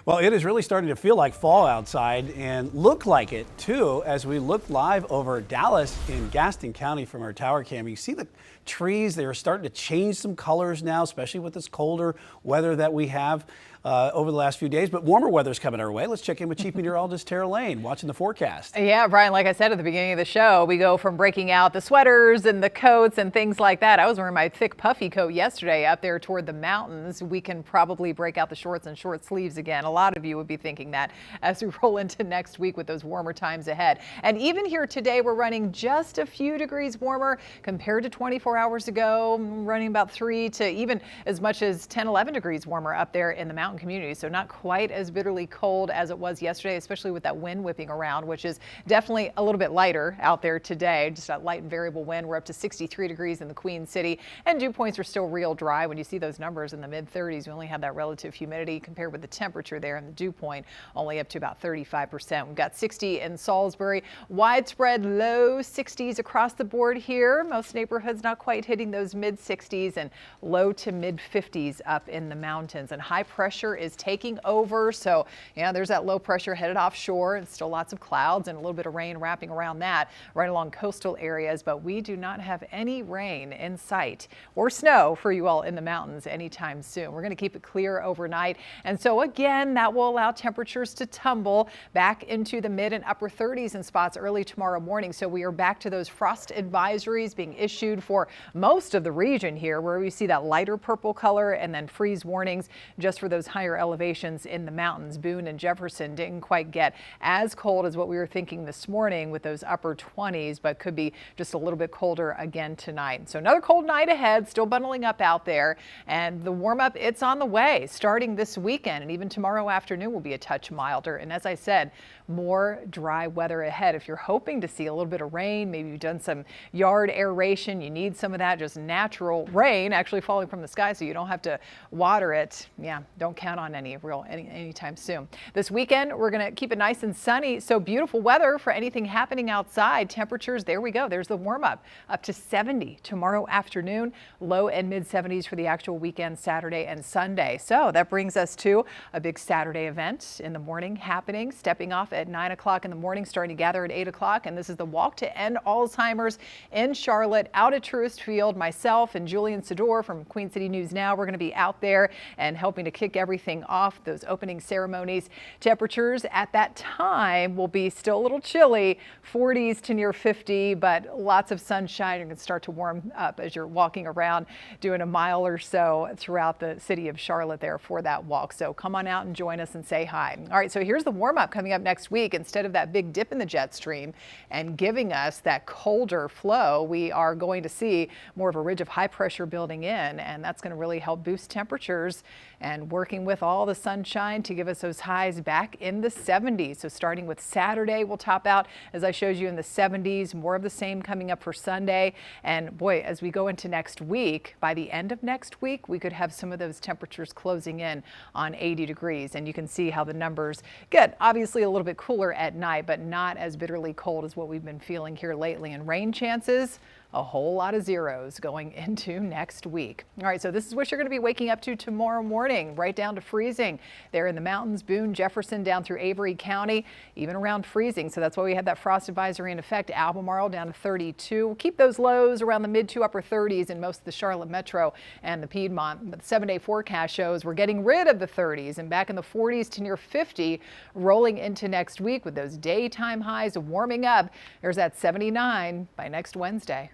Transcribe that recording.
Well, it is really starting to feel like fall outside and look like it too as we look live over Dallas in Gaston County from our tower cam. You see the trees, they are starting to change some colors now, especially with this colder weather that we have over the last few days. But warmer weather is coming our way. Let's check in with Chief Meteorologist Tara Lane watching the forecast. Yeah, Brian, like I said at the beginning of the show, we go from breaking out the sweaters and the coats and things like that. I was wearing my thick puffy coat yesterday up there toward the mountains. We can probably break out the shorts and short sleeves again. A lot of you would be thinking that as we roll into next week with those warmer times ahead. And even here today, we're running just a few degrees warmer compared to 24 hours ago, running about 3 to even as much as 10, 11 degrees warmer up there in the mountain community. So not quite as bitterly cold as it was yesterday, especially with that wind whipping around, which is definitely a little bit lighter out there today. Just that light and variable wind. We're up to 63 degrees in the Queen City, and dew points are still real dry. When you see those numbers in the mid 30s, we only have that relative humidity compared with the temperature there, and the dew point only up to about 35%. We've got 60 in Salisbury, widespread low 60s across the board here. Most neighborhoods not quite hitting those mid 60s, and low to mid 50s up in the mountains. And high pressure is taking over. So yeah, there's that low pressure headed offshore, and still lots of clouds and a little bit of rain wrapping around that right along coastal areas. But we do not have any rain in sight or snow for you all in the mountains anytime soon. We're going to keep it clear overnight. And so again, that will allow temperatures to tumble back into the mid and upper 30s in spots early tomorrow morning. So we are back to those frost advisories being issued for most of the region here, where we see that lighter purple color, and then freeze warnings just for those higher elevations in the mountains. Boone and Jefferson didn't quite get as cold as what we were thinking this morning with those upper 20s, but could be just a little bit colder again tonight. So another cold night ahead, still bundling up out there, and the warm up, it's on the way starting this weekend, and even tomorrow afternoon will be a touch milder. And as I said, more dry weather ahead. If you're hoping to see a little bit of rain, maybe you've done some yard aeration, you need some of that just natural rain actually falling from the sky so you don't have to water it. Yeah, don't count on anytime soon. This weekend, we're going to keep it nice and sunny, so beautiful weather for anything happening outside. Temperatures, there we go. There's the warm up to 70 tomorrow afternoon, low and mid 70s for the actual weekend, Saturday and Sunday. So that brings us to a big Saturday event in the morning happening, stepping off at 9 o'clock in the morning, starting to gather at 8 o'clock. And this is the Walk to End Alzheimer's in Charlotte out at Truist Field. Myself and Julian Sador from Queen City News Now, we're going to be out there and helping to kick everything off, those opening ceremonies. Temperatures at that time will be still a little chilly, 40s to near 50, but lots of sunshine. You're going to start to warm up as you're walking around, doing a mile or so throughout the city of Charlotte there for that walk. So come on out and join us and say hi. All right, so here's the warm up coming up next week. Instead of that big dip in the jet stream and giving us that colder flow, we are going to see more of a ridge of high pressure building in, and that's going to really help boost temperatures and working with all the sunshine to give us those highs back in the 70s. So starting with Saturday, we'll top out, as I showed you, in the 70s. More of the same coming up for Sunday. And boy, as we go into next week, by the end of next week, we could have some of those temperatures closing in on 80 degrees. And you can see how the numbers get obviously a little bit cooler at night, but not as bitterly cold as what we've been feeling here lately. And rain chances, a whole lot of zeros going into next week. All right, so this is what you're going to be waking up to tomorrow morning, right down to freezing there in the mountains, Boone, Jefferson, down through Avery County, even around freezing. So that's why we have that frost advisory in effect. Albemarle down to 32. We'll keep those lows around the mid to upper 30s in most of the Charlotte Metro and the Piedmont. But the 7-day forecast shows we're getting rid of the 30s and back in the 40s to near 50 rolling into next week with those daytime highs warming up. There's that 79 by next Wednesday.